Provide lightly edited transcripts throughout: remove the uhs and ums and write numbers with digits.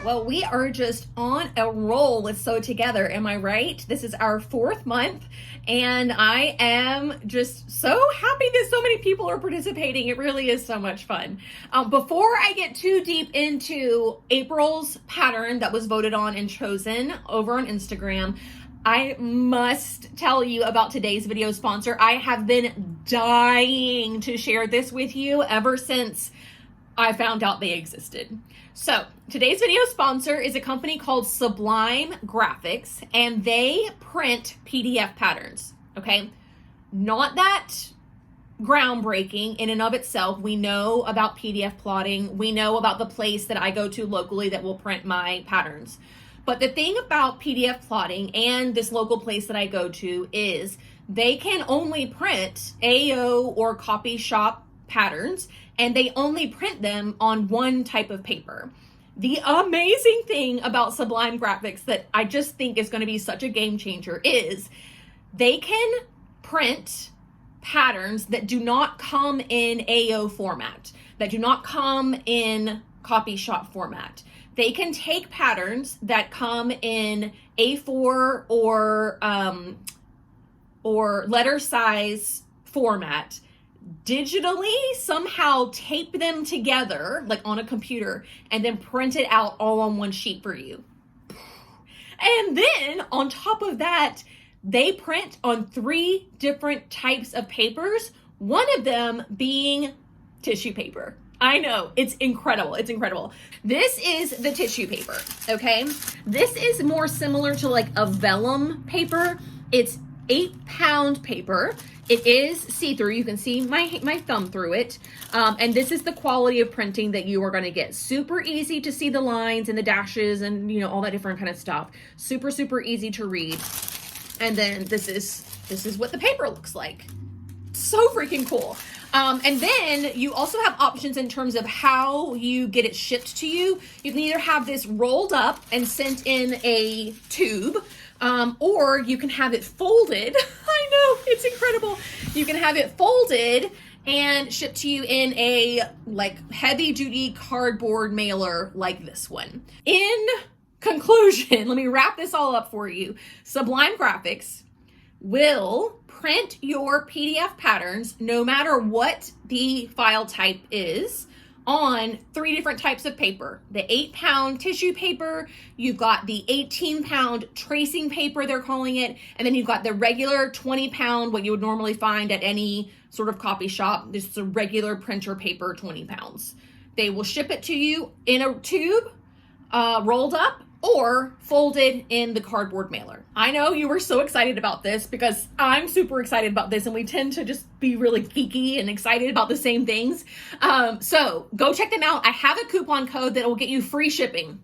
Well, we are just on a roll with Sew Together, am I right? This is our 4th month, and I am just so happy that so many people are participating. It really is so much fun. Before I get too deep into April's pattern that was voted on and chosen over on Instagram, I must tell you about today's video sponsor. I have been dying to share this with you ever since I found out they existed. So today's video sponsor is a company called Sublime Graphics, and they print PDF patterns, okay? Not that groundbreaking in and of itself. We know about PDF plotting. We know about the place that I go to locally that will print my patterns. But the thing about PDF plotting and this local place that I go to is they can only print AO or copy shop patterns, and they only print them on one type of paper. The amazing thing about Sublime Graphics that I just think is going to be such a game changer is they can print patterns that do not come in AO format, that do not come in copy shop format. They can take patterns that come in A4 or letter size format, digitally somehow tape them together like on a computer, and then print it out all on one sheet for you. And then on top of that, they print on 3 different types of papers, one of them being tissue paper. I know, it's incredible. It's incredible. This is the tissue paper, okay? This is more similar to like a vellum paper. It's 8-pound paper. It is see-through. You can see my thumb through it. And this is the quality of printing that you are going to get. Super easy to see the lines and the dashes and, you know, all that different kind of stuff. Super, super easy to read. And then this is what the paper looks like. So freaking cool. And then you also have options in terms of how you get it shipped to you. You can either have this rolled up and sent in a tube, or you can have it folded. I know, it's incredible. You can have it folded and shipped to you in a like heavy duty cardboard mailer like this one. In conclusion, let me wrap this all up for you. Sublime Graphics will print your PDF patterns, no matter what the file type is, on 3 different types of paper. The 8-pound tissue paper, you've got the 18-pound tracing paper, they're calling it, and then you've got the regular 20-pound, what you would normally find at any sort of copy shop. This is a regular printer paper, 20 pounds. They will ship it to you in a tube, rolled up, or folded in the cardboard mailer. I know you were so excited about this because I'm super excited about this, and we tend to just be really geeky and excited about the same things. So go check them out. I have a coupon code that will get you free shipping,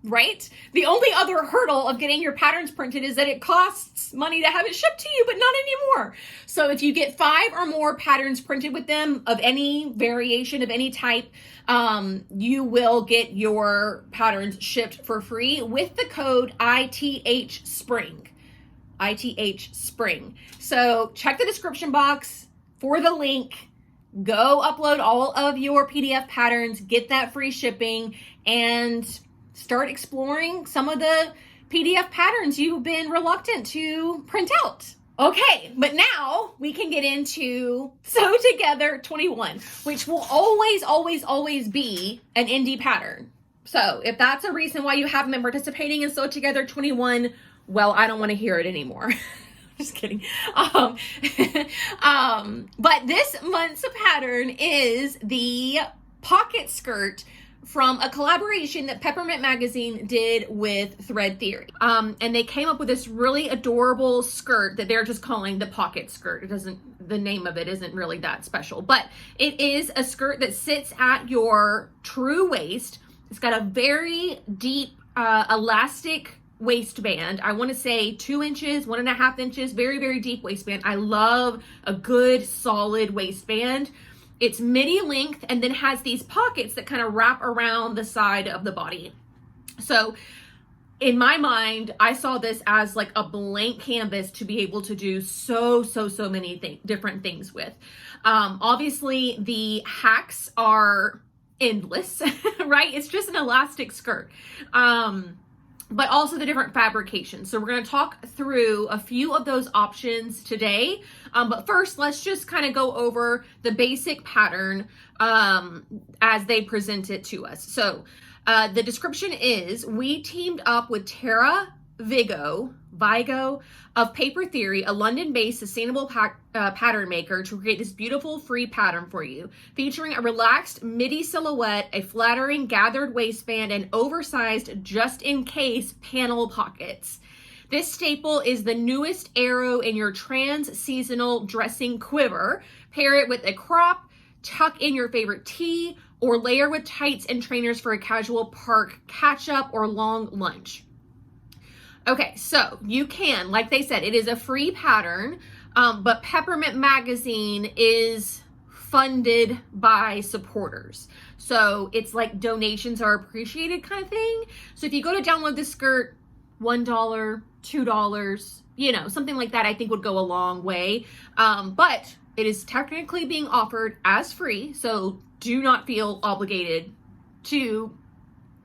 right? The only other hurdle of getting your patterns printed is that it costs money to have it shipped to you, but not anymore. So if you get 5 or more patterns printed with them of any variation of any type, you will get your patterns shipped for free with the code ITHSPRING. ITHSPRING. So check the description box for the link. Go upload all of your PDF patterns, get that free shipping, and start exploring some of the PDF patterns you've been reluctant to print out. Okay, but now we can get into Sew Together 21, which will always, always, always be an indie pattern. So if that's a reason why you haven't been participating in Sew Together 21, well, I don't want to hear it anymore. Just kidding. But this month's pattern is the pocket skirt from a collaboration that Peppermint Magazine did with Thread Theory. And they came up with this really adorable skirt that they're just calling the pocket skirt. The name of it isn't really that special, but it is a skirt that sits at your true waist. It's got a very deep elastic waistband. I want to say 2 inches, 1.5 inches, very, very deep waistband. I love a good solid waistband. It's midi length and then has these pockets that kind of wrap around the side of the body. So in my mind, I saw this as like a blank canvas to be able to do so many different things with. Obviously the hacks are endless, right? It's just an elastic skirt. But also the different fabrications. So we're going to talk through a few of those options today. But first, let's just kind of go over the basic pattern as they present it to us. So the description is, we teamed up with Tara Vigo of Paper Theory, a London-based sustainable pattern maker, to create this beautiful free pattern for you, featuring a relaxed midi silhouette, a flattering gathered waistband, and oversized just-in-case panel pockets. This staple is the newest arrow in your trans-seasonal dressing quiver. Pair it with a crop, tuck in your favorite tee, or layer with tights and trainers for a casual park catch-up or long lunch. Okay, so you can, like they said, it is a free pattern, but Peppermint Magazine is funded by supporters. So it's like donations are appreciated kind of thing. So if you go to download this skirt, $1, $2, you know, something like that, I think would go a long way. But it is technically being offered as free, so do not feel obligated to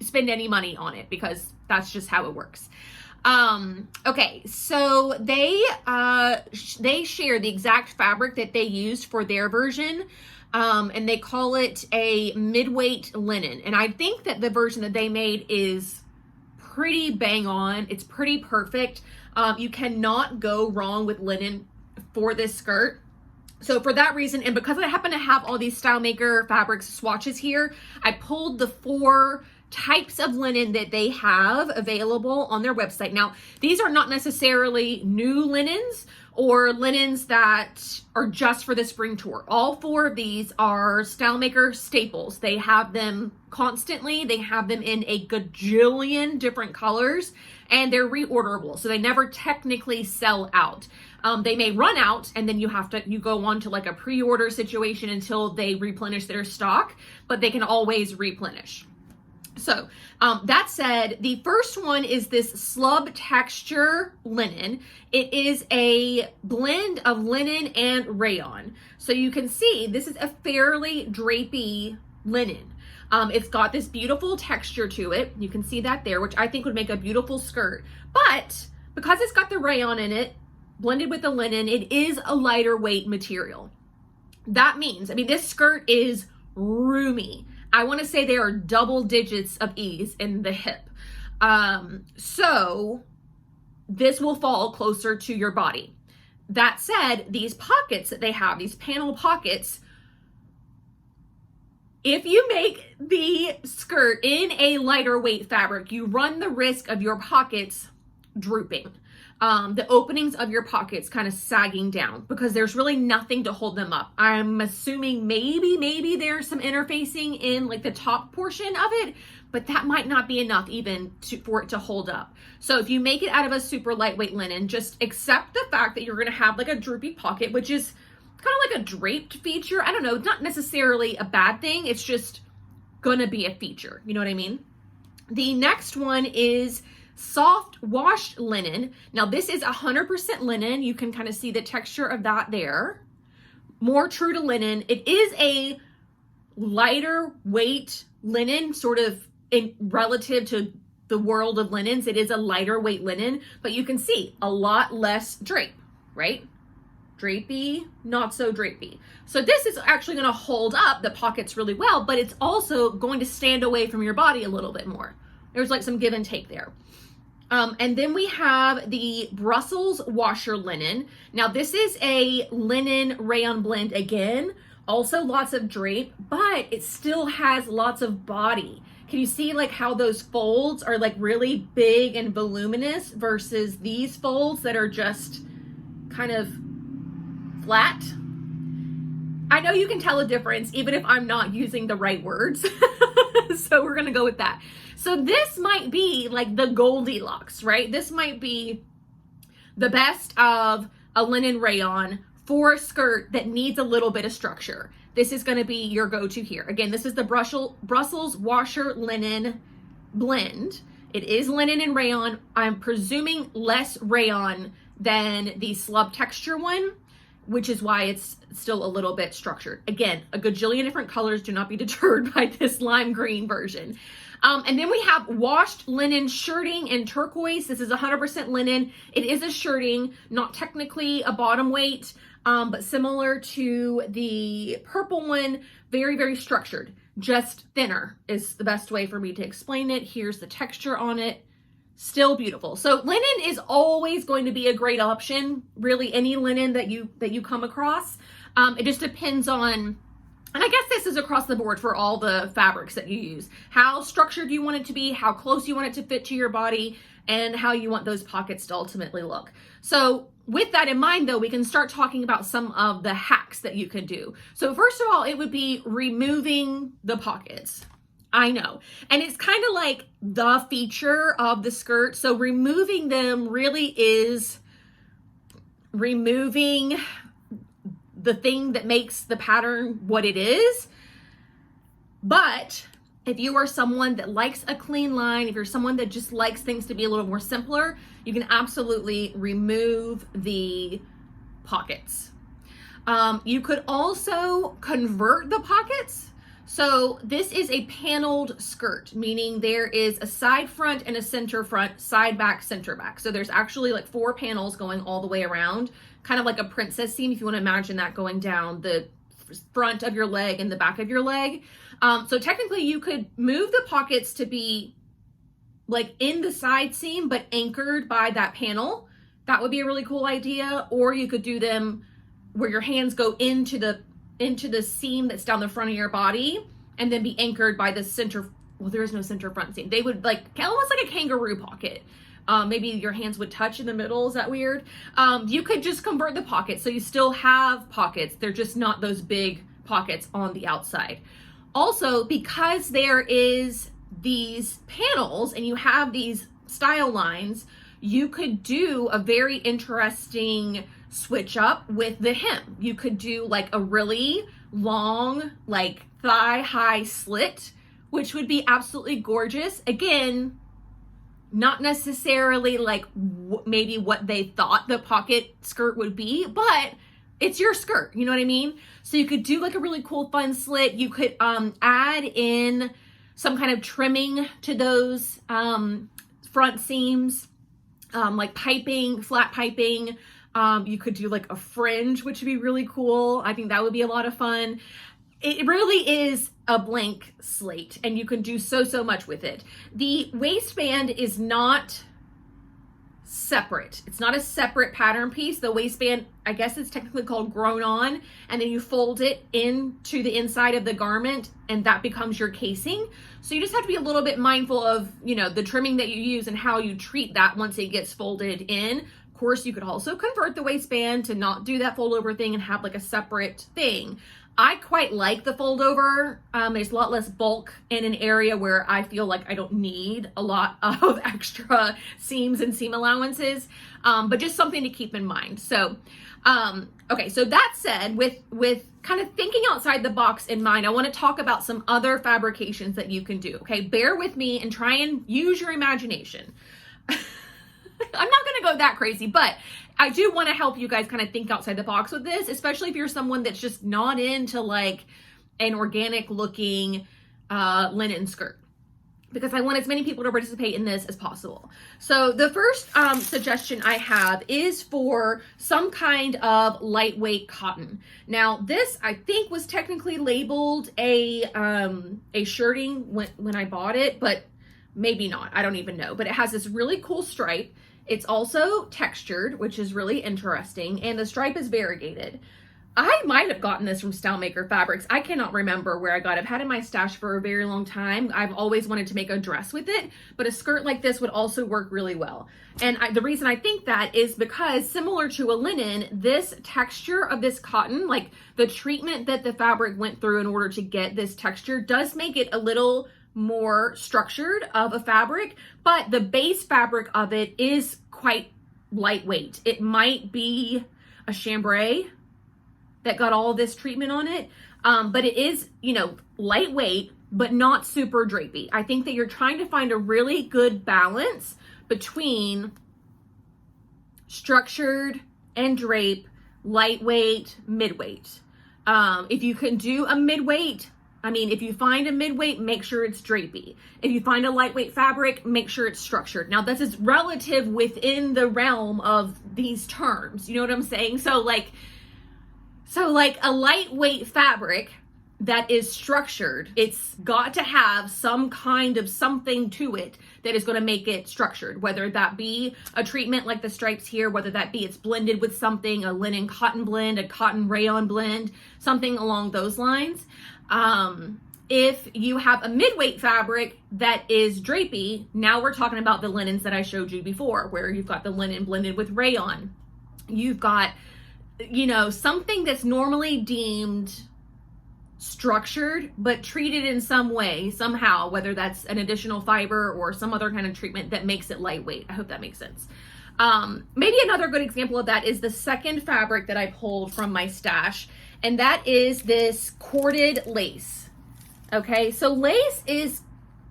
spend any money on it, because that's just how it works. Okay, so they share the exact fabric that they used for their version, and they call it a mid-weight linen. And I think that the version that they made is pretty bang on. It's pretty perfect. You cannot go wrong with linen for this skirt. So for that reason, and because I happen to have all these Style Maker Fabrics swatches here, I pulled the 4 types of linen that they have available on their website. Now, these are not necessarily new linens or linens that are just for the spring tour. All 4 of these are Style Maker staples. They have them constantly. They have them in a gajillion different colors, and they're reorderable. So they never technically sell out. They may run out, and then you go on to like a pre-order situation until they replenish their stock, but they can always replenish. So that said, the first one is this slub texture linen. It is a blend of linen and rayon. So you can see this is a fairly drapey linen. It's got this beautiful texture to it. You can see that there, which I think would make a beautiful skirt. But because it's got the rayon in it, blended with the linen, it is a lighter weight material. That means, I mean, this skirt is roomy. I want to say there are double digits of ease in the hip. So this will fall closer to your body. That said, these pockets that they have, these panel pockets, if you make the skirt in a lighter weight fabric, you run the risk of your pockets drooping. The openings of your pockets kind of sagging down, because there's really nothing to hold them up. I'm assuming maybe there's some interfacing in like the top portion of it, but that might not be enough even for it to hold up. So if you make it out of a super lightweight linen, just accept the fact that you're going to have like a droopy pocket, which is kind of like a draped feature. I don't know, it's not necessarily a bad thing. It's just going to be a feature. You know what I mean? The next one is soft washed linen. Now this is 100% linen. You can kind of see the texture of that there. More true to linen. It is a lighter weight linen, sort of in relative to the world of linens. It is a lighter weight linen, but you can see a lot less drape, right? Drapey, not so drapey. So this is actually going to hold up the pockets really well, but it's also going to stand away from your body a little bit more. There's like some give and take there. And then we have the Brussels washer linen. Now this is a linen rayon blend again, also lots of drape, but it still has lots of body. Can you see like how those folds are like really big and voluminous versus these folds that are just kind of flat? I know you can tell a difference even if I'm not using the right words. So we're gonna go with that. So this might be like the Goldilocks, right? This might be the best of a linen rayon for a skirt that needs a little bit of structure. This is gonna be your go-to here. Again, this is the Brussels washer linen blend. It is linen and rayon. I'm presuming less rayon than the slub texture one. which is why it's still a little bit structured. Again, a gajillion different colors. Do not be deterred by this lime green version. And then we have washed linen shirting in turquoise. This is 100% linen. It is a shirting, not technically a bottom weight, but similar to the purple one, very, very structured. Just thinner is the best way for me to explain it. Here's the texture on it. Still beautiful. So linen is always going to be a great option. Really, any linen that you come across. It just depends on, and I guess this is across the board for all the fabrics that you use. How structured you want it to be, how close you want it to fit to your body, and how you want those pockets to ultimately look. So with that in mind, though, we can start talking about some of the hacks that you could do. So first of all, it would be removing the pockets. I know. And it's kind of like the feature of the skirt. So removing them really is removing the thing that makes the pattern what it is. But if you are someone that likes a clean line, if you're someone that just likes things to be a little more simpler, you can absolutely remove the pockets. You could also convert the pockets. So this is a paneled skirt, meaning there is a side front and a center front, side back, center back. So there's actually like 4 panels going all the way around, kind of like a princess seam, if you want to imagine that going down the front of your leg and the back of your leg. So technically you could move the pockets to be like in the side seam, but anchored by that panel. That would be a really cool idea. Or you could do them where your hands go into the seam that's down the front of your body and then be anchored by the center. Well, there is no center front seam. They would like almost like a kangaroo pocket. Maybe your hands would touch in the middle. Is that weird? You could just convert the pockets. So you still have pockets. They're just not those big pockets on the outside. Also, because there is these panels and you have these style lines, you could do a very interesting switch up with the hem. You could do like a really long, like thigh high slit, which would be absolutely gorgeous. Again, not necessarily like maybe what they thought the pocket skirt would be, but it's your skirt, you know what I mean? So you could do like a really cool fun slit. You could add in some kind of trimming to those front seams, like piping, flat piping. You could do like a fringe, which would be really cool. I think that would be a lot of fun. It really is a blank slate and you can do so much with it. The waistband is not separate. It's not a separate pattern piece. The waistband, I guess it's technically called grown on, and then you fold it into the inside of the garment and that becomes your casing. So you just have to be a little bit mindful of, you know, the trimming that you use and how you treat that once it gets folded in. Of course, you could also convert the waistband to not do that fold over thing and have like a separate thing. I quite like the fold over. There's a lot less bulk in an area where I feel like I don't need a lot of extra seams and seam allowances, but just something to keep in mind. So, okay, so that said, with kind of thinking outside the box in mind, I want to talk about some other fabrications that you can do. Okay, bear with me and try and use your imagination. I'm not going to go that crazy, but I do want to help you guys kind of think outside the box with this, especially if you're someone that's just not into like an organic looking linen skirt, because I want as many people to participate in this as possible. So the first suggestion I have is for some kind of lightweight cotton. Now this I think was technically labeled a shirting when I bought it, but maybe not. I don't even know. But it has this really cool stripe. It's also textured, which is really interesting, and the stripe is variegated. I might have gotten this from Stylemaker Fabrics. I cannot remember where I got it. I've had it in my stash for a very long time. I've always wanted to make a dress with it, but a skirt like this would also work really well. And the reason I think that is because similar to a linen, this texture of this cotton, like the treatment that the fabric went through in order to get this texture, does make it a little more structured of a fabric, but the base fabric of it is quite lightweight. It might be a chambray that got all this treatment on it, but it is, you know, lightweight, but not super drapey. I think that you're trying to find a really good balance between structured and drape lightweight, midweight. If you can do a midweight, if you find a midweight, make sure it's drapey. If you find a lightweight fabric, make sure it's structured. Now, this is relative within the realm of these terms. You know what I'm saying? So like a lightweight fabric that is structured, it's got to have some kind of something to it that is going to make it structured, whether that be a treatment like the stripes here, whether that be it's blended with something, a linen cotton blend, a cotton rayon blend, something along those lines. If you have a midweight fabric that is drapey, now we're talking about the linens that I showed you before, where you've got the linen blended with rayon. You've got, something that's normally deemed structured, but treated in some way, somehow, whether that's an additional fiber or some other kind of treatment that makes it lightweight. I hope that makes sense. Maybe another good example of that is the second fabric that I pulled from my stash, and that is this corded lace. Okay, so lace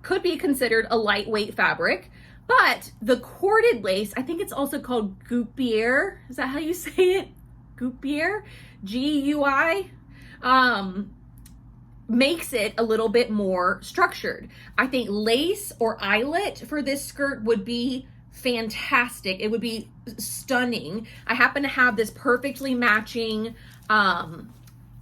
could be considered a lightweight fabric, but the corded lace, I think it's also called Guipure. Is that how you say it? Guipure? G-U-I? Makes it a little bit more structured. I think lace or eyelet for this skirt would be fantastic. It would be stunning. I happen to have this perfectly matching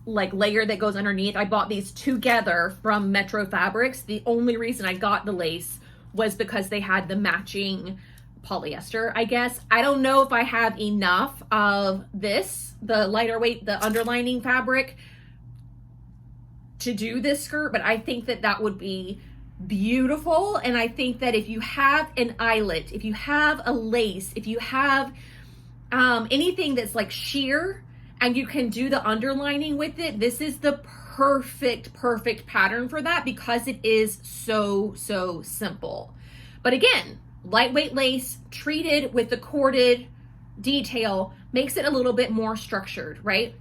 layer that goes underneath. I bought these together from Metro Fabrics. The only reason I got the lace was because they had the matching polyester, I guess. I don't know if I have enough of this, the lighter weight, the underlining fabric, to do this skirt, but I think that would be beautiful. And I think that if you have an eyelet, if you have a lace, if you have anything that's like sheer and you can do the underlining with it, this is the perfect pattern for that, because it is so simple. But again, lightweight lace treated with the corded detail makes it a little bit more structured, right?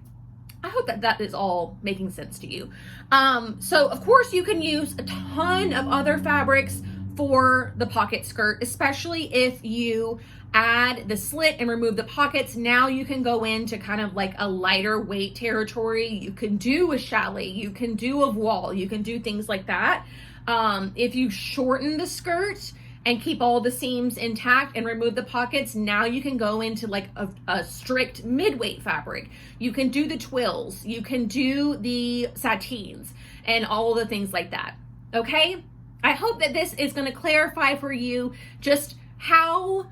I hope that is all making sense to you. So of course you can use a ton of other fabrics for the pocket skirt, especially if you add the slit and remove the pockets. Now you can go into kind of like a lighter weight territory. You can do a chalet, you can do a voile, you can do things like that. If you shorten the skirt and keep all the seams intact and remove the pockets, now you can go into like a strict mid-weight fabric. You can do the twills, you can do the satines, and all the things like that, okay? I hope that this is gonna clarify for you just how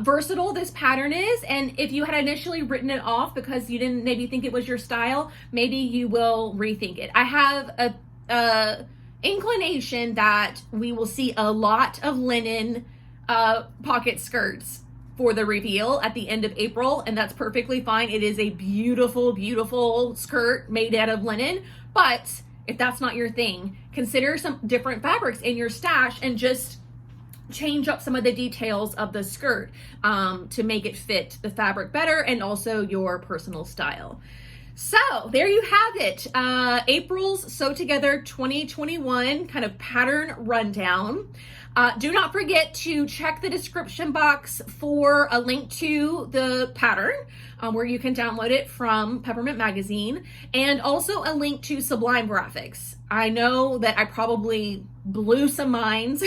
versatile this pattern is, and if you had initially written it off because you didn't maybe think it was your style, maybe you will rethink it. I have a inclination that we will see a lot of linen pocket skirts for the reveal at the end of April, and that's perfectly fine. It is a beautiful skirt made out of linen, but if that's not your thing, consider some different fabrics in your stash and just change up some of the details of the skirt to make it fit the fabric better and also your personal style. So there you have it. April's Sew Together 2021 kind of pattern rundown. Do not forget to check the description box for a link to the pattern where you can download it from Peppermint Magazine, and also a link to Sublime Graphics. I know that I probably blew some minds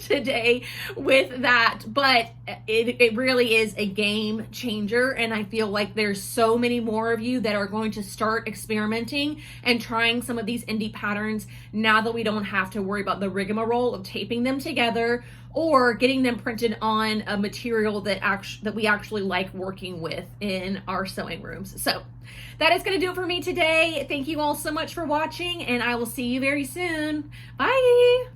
today with that, but it really is a game changer, and I feel like there's so many more of you that are going to start experimenting and trying some of these indie patterns now that we don't have to worry about the rigmarole of taping them together or getting them printed on a material that we actually like working with in our sewing rooms. So that is going to do it for me today. Thank you all so much for watching, and I will see you very soon. Bye.